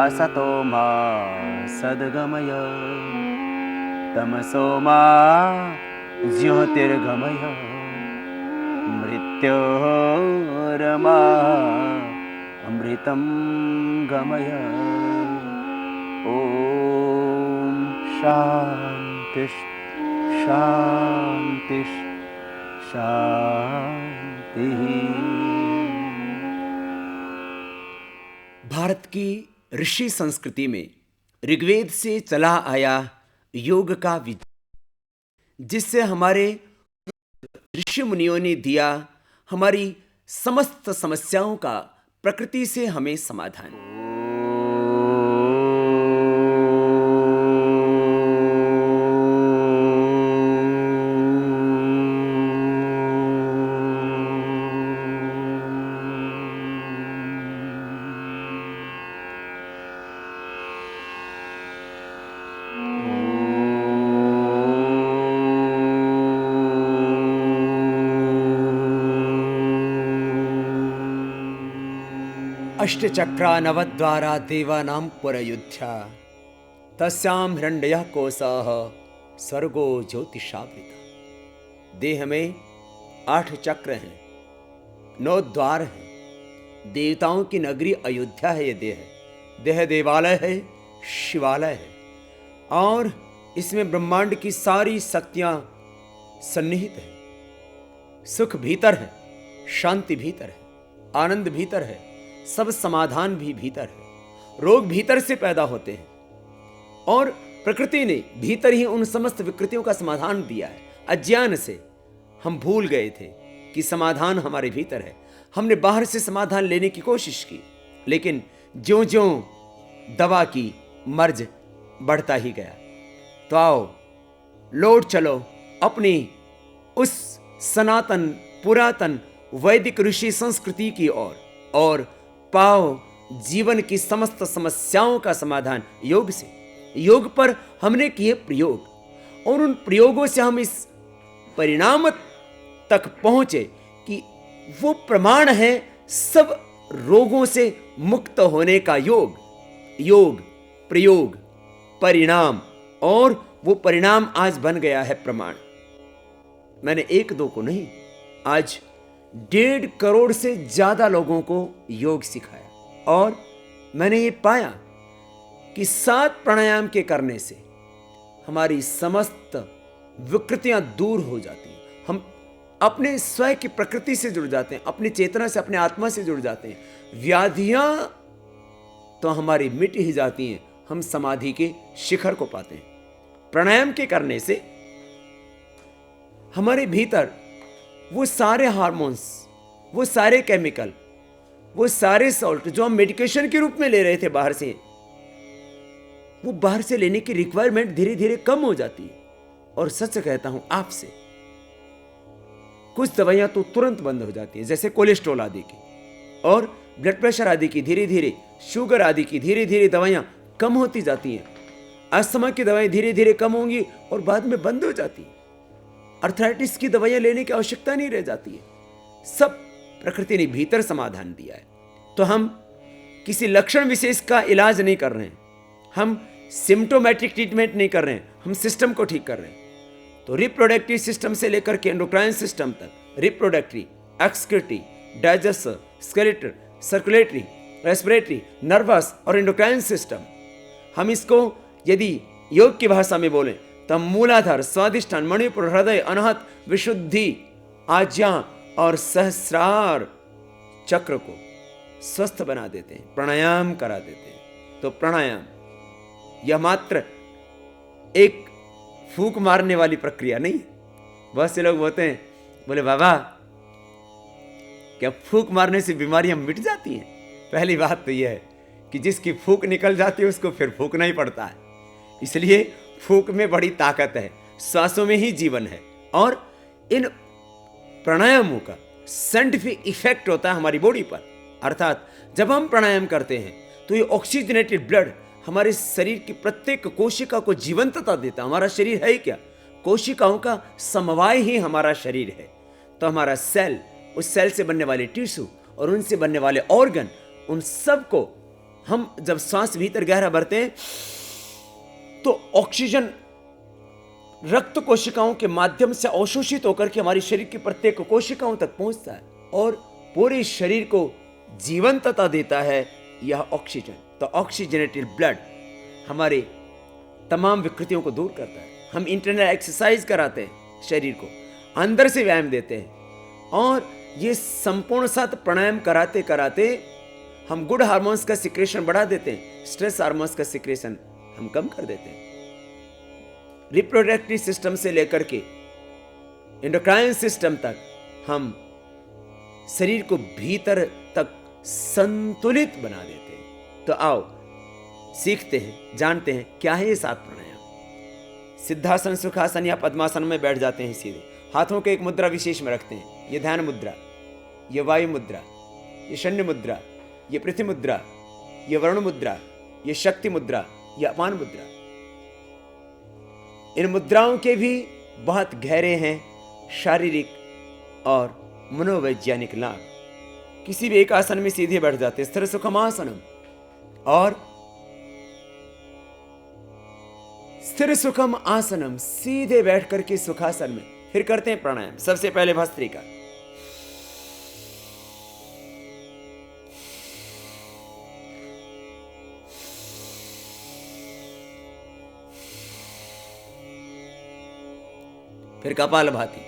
असतो मा सद्गमय तमसो मा ज्योतिर्गमय मृत्योर्मा अमृतं गमय। ओम शांति शांति शांति। भारत की ऋषि संस्कृति में ऋग्वेद से चला आया योग का विचार, जिससे हमारे ऋषि मुनियों ने दिया हमारी समस्त समस्याओं का प्रकृति से हमें समाधान। अष्टचक्रा नवद्वारा देवानां पुरयुध्या तस्यां हिरण्यः कोशः स्वर्गो ज्योतिषावृता। देह में 8 चक्र हैं, 9 द्वार हैं। देवताओं की नगरी अयोध्या है ये देह। देह देवालय है, शिवालय है, और इसमें ब्रह्मांड की सारी शक्तियां सन्निहित हैं। सुख भीतर है, शांति भीतर है, आनंद भीतर है, सब समाधान भी भीतर है। रोग भीतर से पैदा होते हैं और प्रकृति ने भीतर ही उन समस्त विकृतियों का समाधान दिया है। अज्ञान से हम भूल गए थे कि समाधान हमारे भीतर है। हमने बाहर से समाधान लेने की कोशिश की, लेकिन ज्यों-ज्यों दवा की मर्ज बढ़ता ही गया। तो आओ लौट चलो अपनी उस सनातन पुरातन वैदिक ऋषि संस्कृति की ओर और पाओ जीवन की समस्त समस्याओं का समाधान योग से। योग पर हमने किए प्रयोग और उन प्रयोगों से हम इस परिणाम तक पहुंचे कि वो प्रमाण है सब रोगों से मुक्त होने का। योग योग प्रयोग परिणाम, और वो परिणाम आज बन गया है प्रमाण। मैंने 1-2 को नहीं, आज 1.5 करोड़ से ज्यादा लोगों को योग सिखाया और मैंने ये पाया कि 7 प्राणायाम के करने से हमारी समस्त विकृतियां दूर हो जाती हैं। हम अपने स्वयं की प्रकृति से जुड़ जाते हैं, अपनी चेतना से, अपने आत्मा से जुड़ जाते हैं। व्याधियां तो हमारी मिट ही जाती हैं, हम समाधि के शिखर को पाते हैं। प्राणायाम के करने से हमारे भीतर वो सारे हार्मोन्स, वो सारे केमिकल, वो सारे सॉल्ट जो हम मेडिकेशन के रूप में ले रहे थे बाहर से, वो बाहर से लेने की रिक्वायरमेंट धीरे धीरे कम हो जाती है। और सच कहता हूं आपसे, कुछ दवाइयां तो तुरंत बंद हो जाती हैं, जैसे कोलेस्ट्रॉल आदि की और ब्लड प्रेशर आदि की धीरे धीरे, शुगर आदि की धीरे धीरे दवाइयां कम होती जाती हैं। अस्थमा की दवाएं धीरे धीरे कम होंगी और बाद में बंद हो जाती हैं। अर्थराइटिस की दवाइयां लेने की आवश्यकता नहीं रह जाती है। सब प्रकृति ने भीतर समाधान दिया है। तो हम किसी लक्षण विशेष का इलाज नहीं कर रहे हैं, हम सिम्टोमेटिक ट्रीटमेंट नहीं कर रहे हैं, हम सिस्टम को ठीक कर रहे हैं। तो रिप्रोडक्टिव सिस्टम से लेकर के एंडोक्राइन सिस्टम तक, reproductive, excretory, digestive, skeletal, circulatory, respiratory, nervous और एंडोक्राइन सिस्टम, हम इसको यदि योग की भाषा में बोलें तब मूलाधार, स्वादिष्ठान, मणिपुर, हृदय, अनाहत, विशुद्धि, आज्ञा और सहस्रार चक्र को स्वस्थ बना देते हैं, प्राणायाम करा देते हैं। तो प्राणायाम यह मात्र एक फूंक मारने वाली प्रक्रिया नहीं है। बहुत से लोग बोलते हैं, बोले बाबा क्या फूंक मारने से बीमारियां मिट जाती हैं? पहली बात तो यह है कि जिसकी फूंक निकल जाती है उसको फिर फूंकना ही पड़ता है। इसलिए फूंक में बड़ी ताकत है, श्वासों में ही जीवन है। और इन प्राणायामों का साइंटिफिक इफेक्ट होता है हमारी बॉडी पर। अर्थात जब हम प्राणायाम करते हैं तो ये ऑक्सीजनेटेड ब्लड हमारे शरीर की प्रत्येक कोशिका को जीवंतता देता। हमारा शरीर है क्या? कोशिकाओं का समवाय ही हमारा शरीर है। तो हमारा सेल, उस सेल से बनने वाले टिश्यू और उनसे बनने वाले ऑर्गन, उन सब को हम जब सांस भीतर गहरा भरते हैं तो ऑक्सीजन रक्त कोशिकाओं के माध्यम से अवशोषित होकर के हमारी शरीर की प्रत्येक कोशिकाओं तक पहुंचता है और पूरे शरीर को जीवंतता देता है यह ऑक्सीजन। तो ऑक्सीजनेटेड ब्लड हमारे तमाम विकृतियों को दूर करता है। हम इंटरनल एक्सरसाइज कराते हैं, शरीर को अंदर से व्यायाम देते हैं और ये संपूर्ण साथ प्राणायाम कराते कराते हम गुड हार्मोन्स का सिक्रेशन बढ़ा देते हैं, स्ट्रेस हार्मोन्स का सिक्रेशन हम कम कर देते हैं। रिप्रोडक्टिव सिस्टम से लेकर के एंडोक्राइन सिस्टम तक हम शरीर को भीतर तक संतुलित बना देते हैं। तो आओ सीखते हैं, जानते हैं क्या है ये 7 प्राणायाम। सिद्धासन, सुखासन या पद्मासन में बैठ जाते हैं सीधे, हाथों के एक मुद्रा विशेष में रखते हैं। ये ध्यान मुद्रा, ये वायु मुद्रा, ये शून्य मुद्रा, ये पृथ्वी मुद्रा, ये वरुण मुद्रा, ये शक्ति मुद्रा, ये अपान मुद्रा। इन मुद्राओं के भी बहुत गहरे हैं शारीरिक और मनोवैज्ञानिक लाभ। किसी भी एक आसन में सीधे बैठ जाते हैं, स्थिर सुखमासनम, और स्थिर सुखम आसनम, सीधे बैठ करके सुखासन में। फिर करते हैं प्राणायाम। सबसे पहले भस्त्रिका, फिर कपालभाति,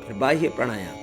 फिर बाह्य प्राणायाम,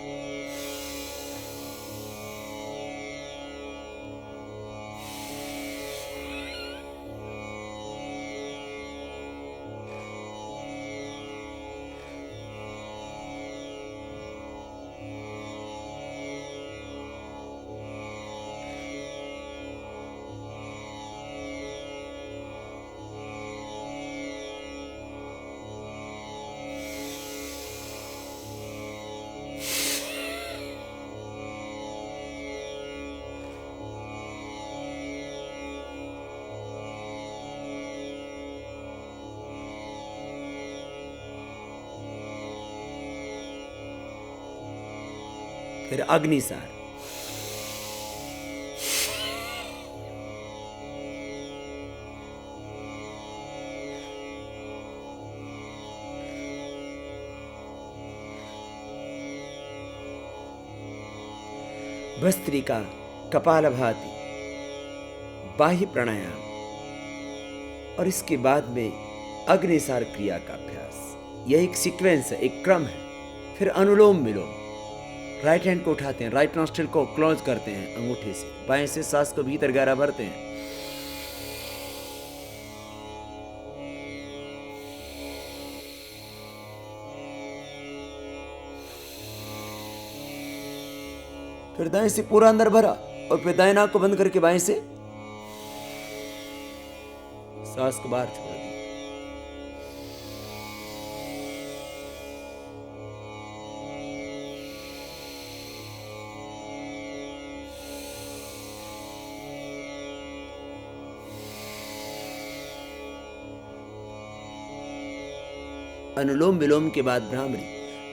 फिर अग्निसार, भस्त्रिका, कपालभाति, बाह्य प्राणायाम और इसके बाद में अग्निसार क्रिया का अभ्यास। यह एक सीक्वेंस है, एक क्रम है। फिर अनुलोम विलोम, राइट हैंड को उठाते हैं, राइट नॉस्ट्रिल को क्लोज करते हैं अंगूठे से, बाएं से सांस को भीतर गहरा भरते हैं। फिर दाएं से पूरा अंदर भरा और फिर दाएं नाक को बंद करके बाएं से सांस को बाहर छोड़ दिया। अनुलोम विलोम के बाद भ्रामरी।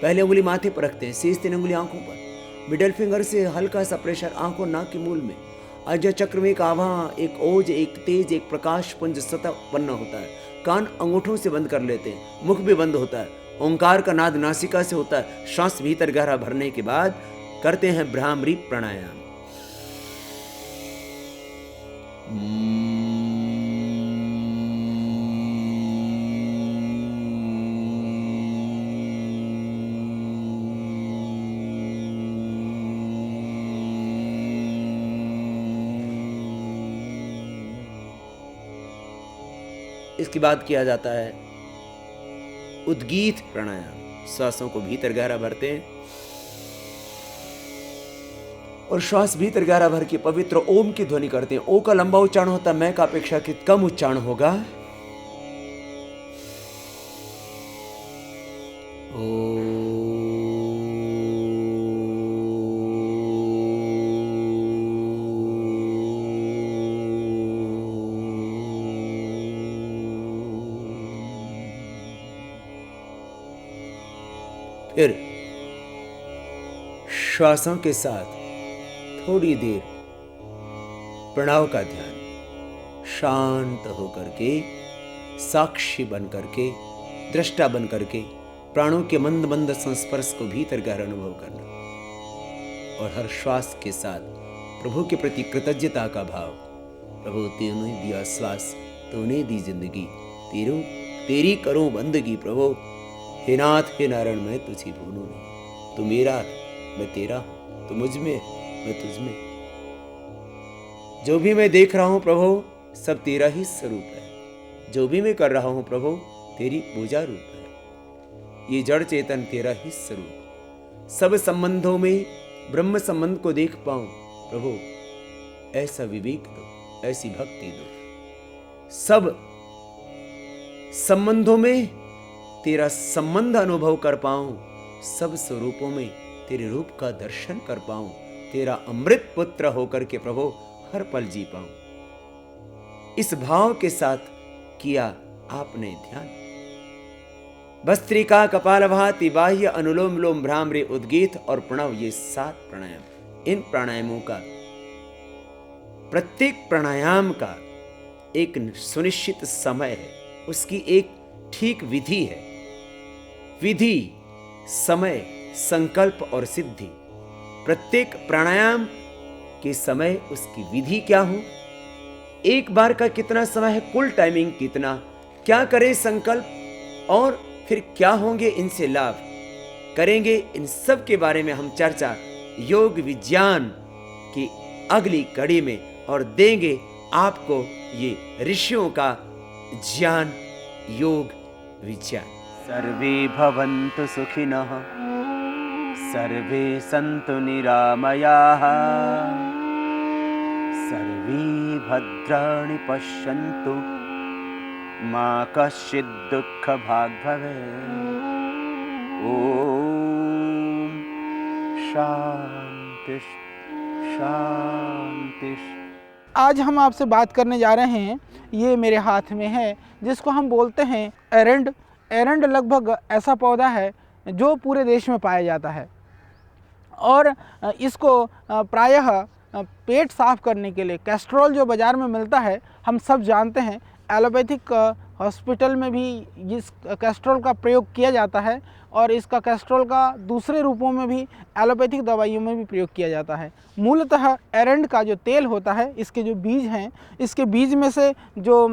पहले उंगली माथे पर रखते हैं, शेष 3 उंगली आंखों पर, मिडल फिंगर से हल्का सा प्रेशर आंखों नाक के मूल में। अजय चक्र में एक आभा, एक ओज, एक तेज, एक प्रकाश पुंज सतह उत्पन्न होता है। कान अंगूठों से बंद कर लेते हैं, मुख भी बंद होता है। ओंकार का नाद नासिका से होता है। श्वास भीतर गहरा भरने के बाद करते हैं भ्रामरी प्राणायाम। इसके बाद किया जाता है उद्गीत प्राणायाम। श्वासों को भीतर गहरा भरते हैं और श्वास भीतर गहरा भर के पवित्र ओम की ध्वनि करते हैं। ओ का लंबा उच्चारण होता है, मैं का अपेक्षाकृत कम उच्चारण होगा। फिर श्वासों के साथ थोड़ी देर प्रणव का ध्यान, शांत होकर के, साक्षी बन करके, दृष्टा बन करके प्राणों के मंद मंद संस्पर्श को भीतर गहरा अनुभव करना और हर श्वास के साथ प्रभु के प्रति कृतज्ञता का भाव। प्रभु तूने दिया श्वास, तूने दी जिंदगी, तेरी करूं बंदगी। प्रभु हे नाथ हे नारायण, मैं तुझी भूलूं नहीं। तू मेरा, मैं तेरा हूं। तू मुझ में, मैं तुझ में। जो भी मैं देख रहा हूं प्रभु, सब तेरा ही स्वरूप है। जो भी मैं कर रहा हूं प्रभु, तेरी पूजा रूप है। ये जड़ चेतन तेरा ही स्वरूप। सब संबंधों में ब्रह्म संबंध को देख पाऊं प्रभु, ऐसा विवेक दो, ऐसी भक्ति दो। सब संबंधों में तेरा संबंध अनुभव कर पाऊं, सब स्वरूपों में तेरे रूप का दर्शन कर पाऊं, तेरा अमृत पुत्र होकर के प्रभु हर पल जी पाऊं। इस भाव के साथ किया आपने ध्यान। भस्त्रिका, कपालभाति, बाह्य, अनुलोम विलोम, भ्रामरी, उद्गीत और प्रणव, ये 7 प्राणायाम। इन प्राणायामों का, प्रत्येक प्राणायाम का एक सुनिश्चित समय है, उसकी एक ठीक विधि है। विधि, समय, संकल्प और सिद्धि। प्रत्येक प्राणायाम के समय उसकी विधि क्या हो, एक बार का कितना समय है, कुल टाइमिंग कितना, क्या करें संकल्प और फिर क्या होंगे इनसे लाभ, करेंगे। इन सब के बारे में हम चर्चा योग विज्ञान की अगली कड़ी में और देंगे आपको ये ऋषियों का ज्ञान, योग विज्ञान। सर्वे भवन्तु सुखिनः, सर्वे सन्तु निरामयाः, सर्वे भद्राणि पश्यन्तु, मा कश्चित् दुःखभाग् भवेत्। ॐ शान्ति शान्ति। आज हम आपसे बात करने जा रहे हैं, ये मेरे हाथ में है, जिसको हम बोलते हैं एरंड। एरंड लगभग ऐसा पौधा है जो पूरे देश में पाया जाता है और इसको प्रायः पेट साफ करने के लिए, कैस्ट्रोल जो बाज़ार में मिलता है हम सब जानते हैं, एलोपैथिक हॉस्पिटल में भी इस कैस्ट्रोल का प्रयोग किया जाता है और इसका कैस्ट्रोल का दूसरे रूपों में भी एलोपैथिक दवाइयों में भी प्रयोग किया जाता है। मूलतः एरंड का जो तेल होता है, इसके जो बीज हैं, इसके बीज में से जो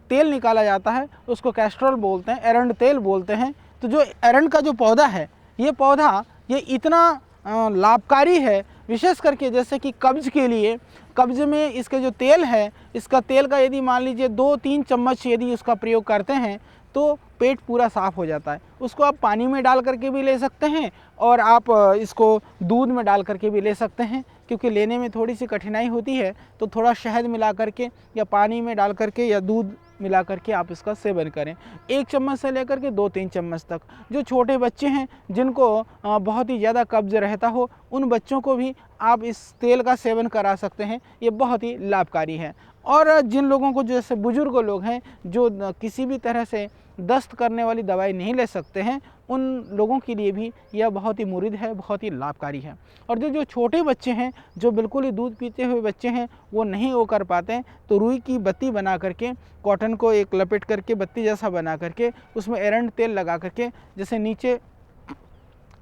तेल निकाला जाता है उसको कैस्ट्रोल बोलते हैं, एरंड तेल बोलते हैं। तो जो एरंड का जो पौधा है, ये पौधा ये इतना लाभकारी है, विशेष करके जैसे कि कब्ज के लिए, कब्ज में इसके जो तेल है, इसका तेल का यदि मान लीजिए 2-3 चम्मच यदि उसका प्रयोग करते हैं तो पेट पूरा साफ़ हो जाता है। उसको आप पानी में डाल करके भी ले सकते हैं और आप इसको दूध में डाल करके भी ले सकते हैं, क्योंकि लेने में थोड़ी सी कठिनाई होती है, तो थोड़ा शहद मिला करके या पानी में डाल करके या दूध मिला करके आप इसका सेवन करें। 1 चम्मच से लेकर के 2-3 चम्मच तक। जो छोटे बच्चे हैं जिनको बहुत ही ज़्यादा कब्ज रहता हो, उन बच्चों को भी आप इस तेल का सेवन करा सकते हैं। ये बहुत ही लाभकारी है। और जिन लोगों को, जैसे बुजुर्ग लोग हैं जो किसी भी तरह से दस्त करने वाली दवाई नहीं ले सकते हैं, उन लोगों के लिए भी यह बहुत ही मुरीद है, बहुत ही लाभकारी है। और जो छोटे बच्चे हैं, जो बिल्कुल ही दूध पीते हुए बच्चे हैं, वो नहीं वो कर पाते हैं, तो रुई की बत्ती बना करके, कॉटन को एक लपेट करके बत्ती जैसा बना करके उसमें एरंड तेल लगा करके, जैसे नीचे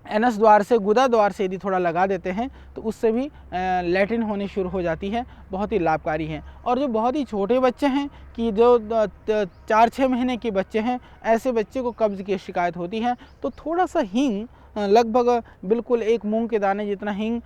एनस द्वार से, गुदा द्वार से यदि थोड़ा लगा देते हैं तो उससे भी लैट्रिन होनी शुरू हो जाती है। बहुत ही लाभकारी हैं। और जो बहुत ही छोटे बच्चे हैं कि जो 4-6 महीने के बच्चे हैं, ऐसे बच्चे को कब्ज़ की शिकायत होती है, तो थोड़ा सा हींग, लगभग बिल्कुल 1 मूंग के दाने जितना हींग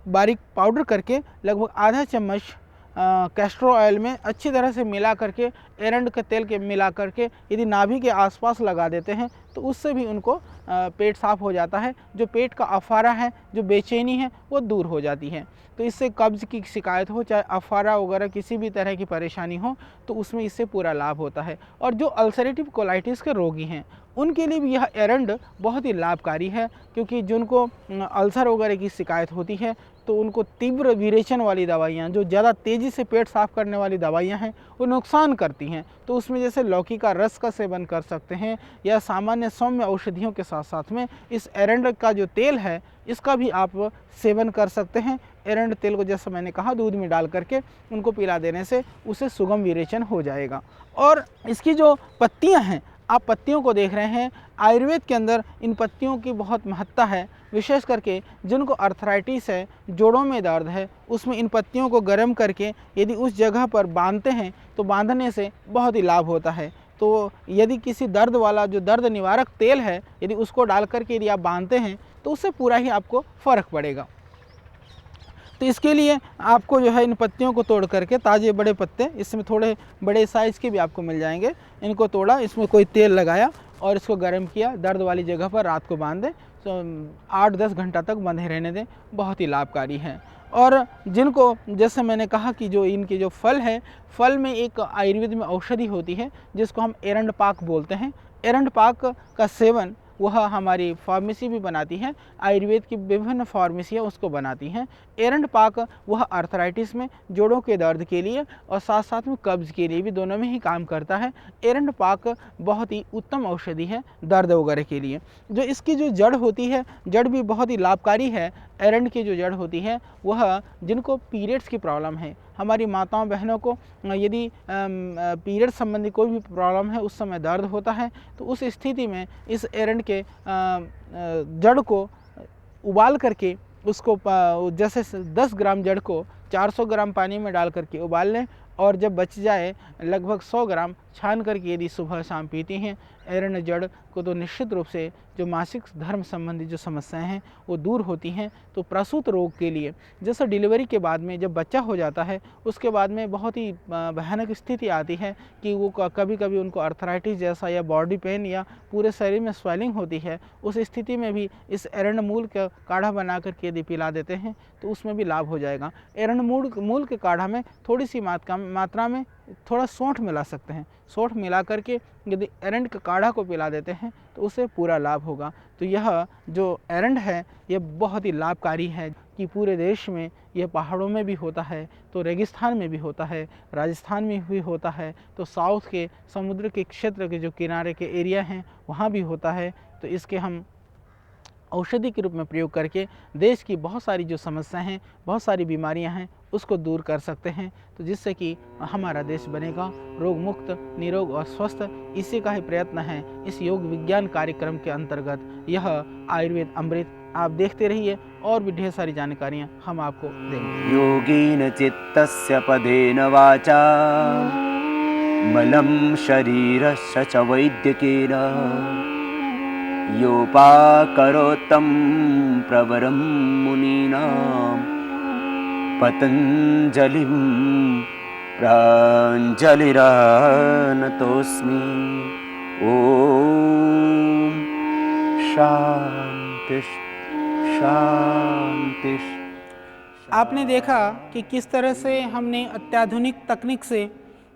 बारीक पाउडर करके लगभग आधा चम्मच कैस्टर ऑयल में अच्छी तरह से मिला करके, एरंड के तेल के मिला करके यदि नाभि के आसपास लगा देते हैं तो उससे भी उनको पेट साफ़ हो जाता है। जो पेट का अफारा है, जो बेचैनी है, वो दूर हो जाती है। तो इससे कब्ज़ की शिकायत हो, चाहे अफारा वगैरह किसी भी तरह की परेशानी हो, तो उसमें इससे पूरा लाभ होता है। और जो अल्सरेटिव कोलाइटिस के रोगी हैं उनके लिए भी यह एरंड बहुत ही लाभकारी है, क्योंकि जिनको अल्सर वगैरह की शिकायत होती है तो उनको तीव्र विरेचन वाली दवाइयाँ, जो ज़्यादा तेज़ी से पेट साफ़ करने वाली दवाइयाँ हैं, वो नुकसान करती हैं। तो उसमें जैसे लौकी का रस का सेवन कर सकते हैं, या सामान्य सौम्य औषधियों के साथ साथ में इस एरंड का जो तेल है इसका भी आप सेवन कर सकते हैं। एरंड तेल को जैसे मैंने कहा दूध में डाल करके उनको पिला देने से उसे सुगम विरेचन हो जाएगा। और इसकी जो पत्तियां हैं, आप पत्तियों को देख रहे हैं, आयुर्वेद के अंदर इन पत्तियों की बहुत महत्ता है। विशेष करके जिनको अर्थराइटिस है, जोड़ों में दर्द है, उसमें इन पत्तियों को गर्म करके यदि उस जगह पर बांधते हैं तो बांधने से बहुत ही लाभ होता है। तो यदि किसी दर्द वाला जो दर्द निवारक तेल है, यदि उसको डाल करके यदि आप बांधते हैं तो उससे पूरा ही आपको फ़र्क पड़ेगा। तो इसके लिए आपको जो है इन पत्तियों को तोड़ करके, ताज़े बड़े पत्ते, इसमें थोड़े बड़े साइज़ के भी आपको मिल जाएंगे, इनको तोड़ा, इसमें कोई तेल लगाया और इसको गर्म किया, दर्द वाली जगह पर रात को बांध दें, तो 8-10 घंटा तक बंधे रहने दें, बहुत ही लाभकारी है। और जिनको जैसे मैंने कहा कि जो इनके जो फल है, फल में एक आयुर्वेद में औषधि होती है जिसको हम एरंड पाक बोलते हैं। एरंड पाक का सेवन वह हमारी फार्मेसी भी बनाती है, आयुर्वेद की विभिन्न फार्मेसियाँ उसको बनाती हैं। एरंड पाक वह अर्थराइटिस में, जोड़ों के दर्द के लिए और साथ साथ में कब्ज़ के लिए भी, दोनों में ही काम करता है। एरंड पाक बहुत ही उत्तम औषधि है दर्द वगैरह के लिए। जो इसकी जो जड़ होती है, जड़ भी बहुत ही लाभकारी है। एरंड की जो जड़ होती है वह जिनको पीरियड्स की प्रॉब्लम है, हमारी माताओं बहनों को यदि पीरियड संबंधी कोई भी प्रॉब्लम है, उस समय दर्द होता है, तो उस स्थिति में इस एरंड के जड़ को उबाल करके उसको जैसे 10 ग्राम जड़ को 400 ग्राम पानी में डाल करके उबाल लें, और जब बच जाए लगभग 100 ग्राम छान करके यदि सुबह शाम पीती हैं एरंड जड़ को, तो निश्चित रूप से जो मासिक धर्म संबंधी जो समस्याएं हैं वो दूर होती हैं। तो प्रसूत रोग के लिए, जैसे डिलीवरी के बाद में जब बच्चा हो जाता है उसके बाद में बहुत ही भयानक स्थिति आती है कि वो कभी कभी उनको अर्थराइटिस जैसा या बॉडी पेन या पूरे शरीर में स्वेलिंग होती है। उस स्थिति में भी इस एरंड मूल का काढ़ा बना करके यदि पिला देते हैं तो उसमें भी लाभ हो जाएगा। एरंड मूल के काढ़ा में थोड़ी सी मात्रा में थोड़ा सौंठ मिला सकते हैं। सौंठ मिला करके यदि एरंड के काढ़ा को पिला देते हैं तो उससे पूरा लाभ होगा। तो यह जो एरंड है यह बहुत ही लाभकारी है कि पूरे देश में यह पहाड़ों में भी होता है, तो रेगिस्तान में भी होता है, राजस्थान में भी होता है, तो साउथ के समुद्र के क्षेत्र के जो किनारे के एरिया हैं वहाँ भी होता है। तो इसके हम औषधि के रूप में प्रयोग करके देश की बहुत सारी जो समस्याएं हैं, बहुत सारी बीमारियां हैं, उसको दूर कर सकते हैं। तो जिससे कि हमारा देश बनेगा रोग मुक्त, निरोग और स्वस्थ। इसी का ही प्रयत्न है इस योग विज्ञान कार्यक्रम के अंतर्गत यह आयुर्वेद अमृत। आप देखते रहिए और भी ढेर सारी जानकारियाँ हम आपको देंगे। योगेन चित्तस्य पदेन वाचा मलं शरीरस्य च वैद्यकेन योपाकरोत्तं प्रवरं मुनीनां पतञ्जलिं प्राञ्जलिरानतोऽस्मि। ॐ शान्ति शान्ति। आपने देखा कि किस तरह से हमने अत्याधुनिक तकनीक से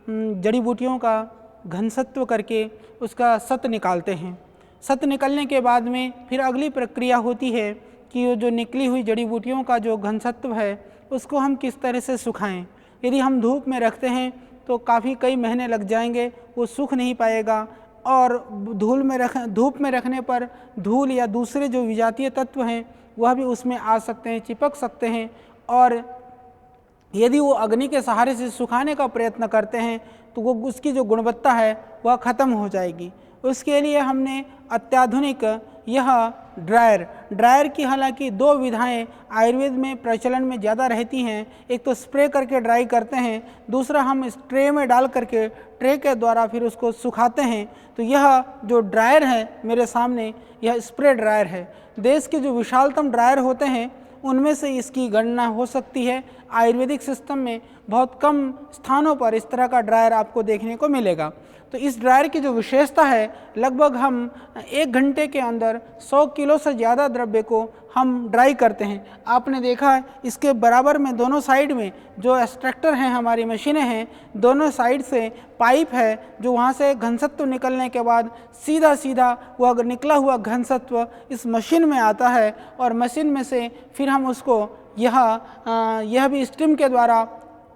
जड़ी बूटियों का घनसत्व करके उसका सत्व निकालते हैं। सत्व निकलने के बाद में फिर अगली प्रक्रिया होती है कि वो जो निकली हुई जड़ी बूटियों का जो घनसत्व है उसको हम किस तरह से सुखाएं। यदि हम धूप में रखते हैं तो कई महीने लग जाएंगे, वो सूख नहीं पाएगा। और धूप में रखने पर धूल या दूसरे जो विजातीय तत्व हैं वह भी उसमें आ सकते हैं, चिपक सकते हैं। और यदि वो अग्नि के सहारे से सुखाने का प्रयत्न करते हैं तो वो उसकी जो गुणवत्ता है वह ख़त्म हो जाएगी। उसके लिए हमने अत्याधुनिक यह ड्रायर की हालांकि 2 विधाएं आयुर्वेद में प्रचलन में ज़्यादा रहती हैं। एक तो स्प्रे करके ड्राई करते हैं, दूसरा हम इस ट्रे में डाल करके ट्रे के द्वारा फिर उसको सुखाते हैं। तो यह जो ड्रायर है मेरे सामने, यह स्प्रे ड्रायर है। देश के जो विशालतम ड्रायर होते हैं उनमें से इसकी गणना हो सकती है। आयुर्वेदिक सिस्टम में बहुत कम स्थानों पर इस तरह का ड्रायर आपको देखने को मिलेगा। तो इस ड्रायर की जो विशेषता है, लगभग हम 1 घंटे के अंदर 100 किलो से ज़्यादा द्रव्य को हम ड्राई करते हैं। आपने देखा है इसके बराबर में दोनों साइड में जो एक्सट्रैक्टर हैं, हमारी मशीनें हैं, दोनों साइड से पाइप है जो वहाँ से घनसत्व निकलने के बाद सीधा सीधा वह निकला हुआ घनसत्व इस मशीन में आता है और मशीन में से फिर हम उसको यह भी स्टीम के द्वारा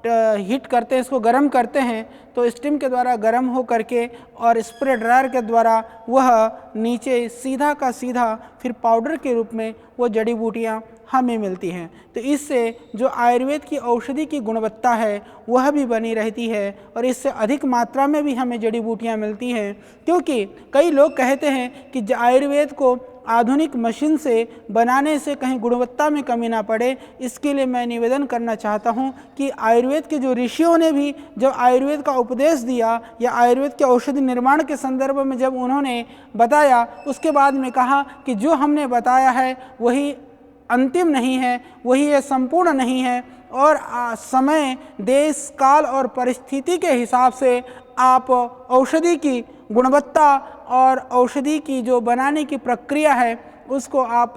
हीट करते हैं, इसको गर्म करते हैं। तो स्टीम के द्वारा गर्म हो करके और स्प्रे ड्रायर के द्वारा वह नीचे सीधा का सीधा फिर पाउडर के रूप में वो जड़ी बूटियाँ हमें मिलती हैं। तो इससे जो आयुर्वेद की औषधि की गुणवत्ता है वह भी बनी रहती है और इससे अधिक मात्रा में भी हमें जड़ी बूटियाँ मिलती हैं। क्योंकि कई लोग कहते हैं कि आयुर्वेद को आधुनिक मशीन से बनाने से कहीं गुणवत्ता में कमी ना पड़े। इसके लिए मैं निवेदन करना चाहता हूं कि आयुर्वेद के जो ऋषियों ने भी जब आयुर्वेद का उपदेश दिया या आयुर्वेद के औषधि निर्माण के संदर्भ में जब उन्होंने बताया, उसके बाद में कहा कि जो हमने बताया है वही अंतिम नहीं है, वही है संपूर्ण नहीं है और समय, देश, काल और परिस्थिति के हिसाब से आप औषधि की गुणवत्ता और औषधि की जो बनाने की प्रक्रिया है उसको आप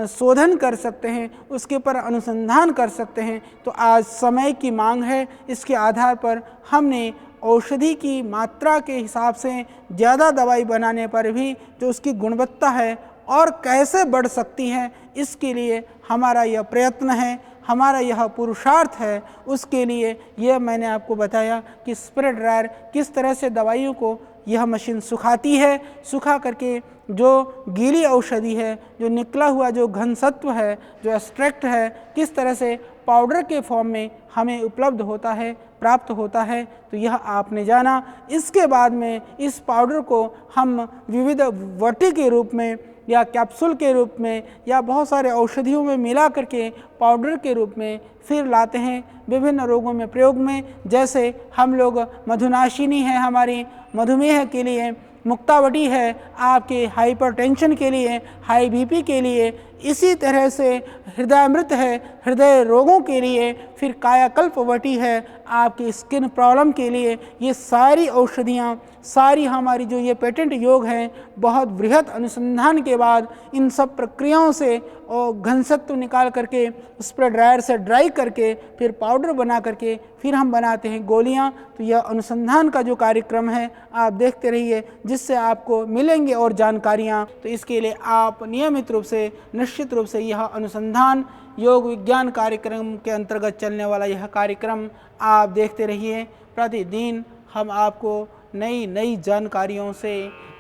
शोधन कर सकते हैं, उसके ऊपर अनुसंधान कर सकते हैं। तो आज समय की मांग है, इसके आधार पर हमने औषधि की मात्रा के हिसाब से ज़्यादा दवाई बनाने पर भी जो उसकी गुणवत्ता है और कैसे बढ़ सकती है, इसके लिए हमारा यह प्रयत्न है, हमारा यह पुरुषार्थ है। उसके लिए यह मैंने आपको बताया कि स्प्रे ड्रायर किस तरह से दवाइयों को यह मशीन सुखाती है, सुखा करके जो गीली औषधि है, जो निकला हुआ जो घनसत्व है, जो एक्सट्रैक्ट है, किस तरह से पाउडर के फॉर्म में हमें उपलब्ध होता है, प्राप्त होता है। तो यह आपने जाना। इसके बाद में इस पाउडर को हम विविध वटी के रूप में या कैप्सूल के रूप में या बहुत सारे औषधियों में मिला करके पाउडर के रूप में फिर लाते हैं विभिन्न रोगों में प्रयोग में। जैसे हम लोग मधुनाशिनी है हमारी मधुमेह के लिए, मुक्तावटी है आपके हाइपरटेंशन के लिए, हाई बीपी के लिए, इसी तरह से हृदयामृत है हृदय रोगों के लिए, फिर कायाकल्पवटी है आपकी स्किन प्रॉब्लम के लिए। ये सारी औषधियाँ, सारी हमारी जो ये पेटेंट योग हैं, बहुत बृहद अनुसंधान के बाद इन सब प्रक्रियाओं से और घनसत्व निकाल करके स्प्रे ड्रायर से ड्राई करके फिर पाउडर बना करके फिर हम बनाते हैं गोलियां। तो यह अनुसंधान का जो कार्यक्रम है आप देखते रहिए, जिससे आपको मिलेंगे और जानकारियां। तो इसके लिए आप नियमित रूप से, निश्चित रूप से यह अनुसंधान योग विज्ञान कार्यक्रम के अंतर्गत चलने वाला यह कार्यक्रम आप देखते रहिए। प्रतिदिन हम आपको नई नई जानकारियों से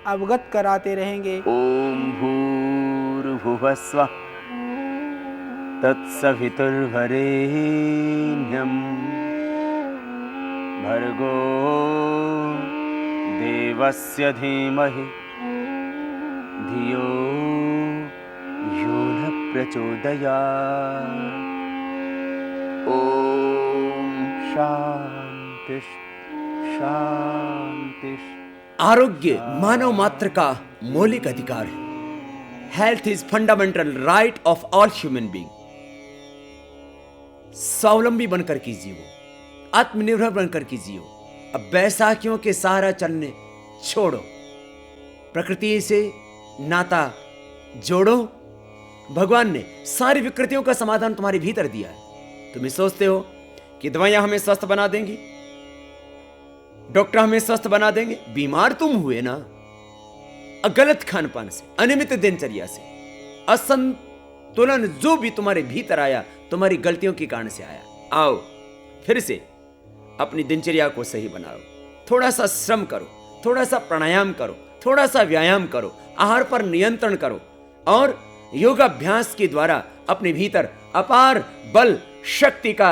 अवगत कराते रहेंगे। ओम भूर्भुवस्वः तत्सवितुर्वरेण्यं भर्गो देवस्य धीमहि धियो यो न प्रचोदयात्। ओम शांति शांति। आरोग्य मानव मात्र का मौलिक अधिकार है। Health is fundamental right of all human being. स्वावलंबी बनकर की जियो, आत्मनिर्भर बनकर की जियो। अब बैसाखियों के सहारा चलने छोड़ो, प्रकृति से नाता जोड़ो। भगवान ने सारी विकृतियों का समाधान तुम्हारे भीतर दिया है। तुम सोचते हो कि दवाइयां हमें स्वस्थ बना देंगी, डॉक्टर हमें स्वस्थ बना देंगे। बीमार तुम हुए ना, गलत खान पान से, अनियमित दिनचर्या से, असंतुलन जो भी तुम्हारे भीतर आया तुम्हारी गलतियों के कारण से आया। आओ फिर से अपनी दिनचर्या को सही बनाओ, थोड़ा सा श्रम करो, थोड़ा सा प्राणायाम करो, थोड़ा सा व्यायाम करो, आहार पर नियंत्रण करो और योगाभ्यास के द्वारा अपने भीतर अपार बल शक्ति का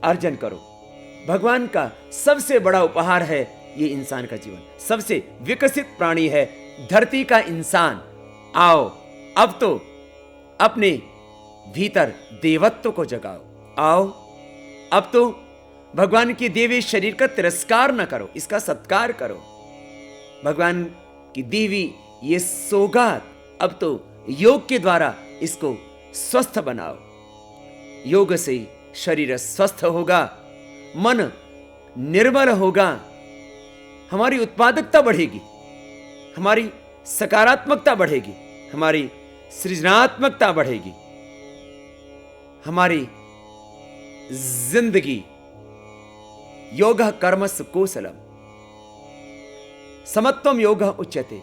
अर्जन करो। भगवान का सबसे बड़ा उपहार है ये इंसान का जीवन। सबसे विकसित प्राणी है धरती का इंसान। आओ अब तो अपने भीतर देवत्व को जगाओ। आओ अब तो भगवान के देवी शरीर का तिरस्कार न करो, इसका सत्कार करो। भगवान की देवी ये सौगात अब तो योग के द्वारा इसको स्वस्थ बनाओ। योग से शरीर स्वस्थ होगा, मन निर्मल होगा, हमारी उत्पादकता बढ़ेगी, हमारी सकारात्मकता बढ़ेगी, हमारी सृजनात्मकता बढ़ेगी, हमारी जिंदगी योगः कर्मसु कौशलम समत्वम योगः उच्यते,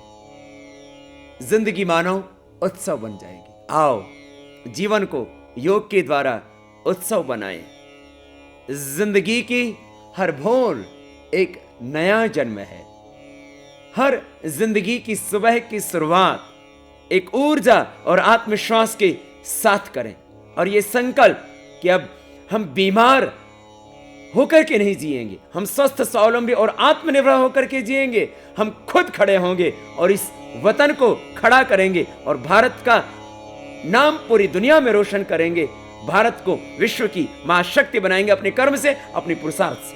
जिंदगी मानव उत्सव बन जाएगी। आओ जीवन को योग के द्वारा उत्सव बनाएं। जिंदगी की हर भोर एक नया जन्म है। हर जिंदगी की सुबह की शुरुआत एक ऊर्जा और आत्मविश्वास के साथ करें और ये संकल्प कि अब हम बीमार होकर के नहीं जिएंगे, हम स्वस्थ, स्वावलंबी और आत्मनिर्भर होकर के जिएंगे। हम खुद खड़े होंगे और इस वतन को खड़ा करेंगे और भारत का नाम पूरी दुनिया में रोशन करेंगे। भारत को विश्व की महाशक्ति बनाएंगे अपने कर्म से, अपने पुरुषार्थ से।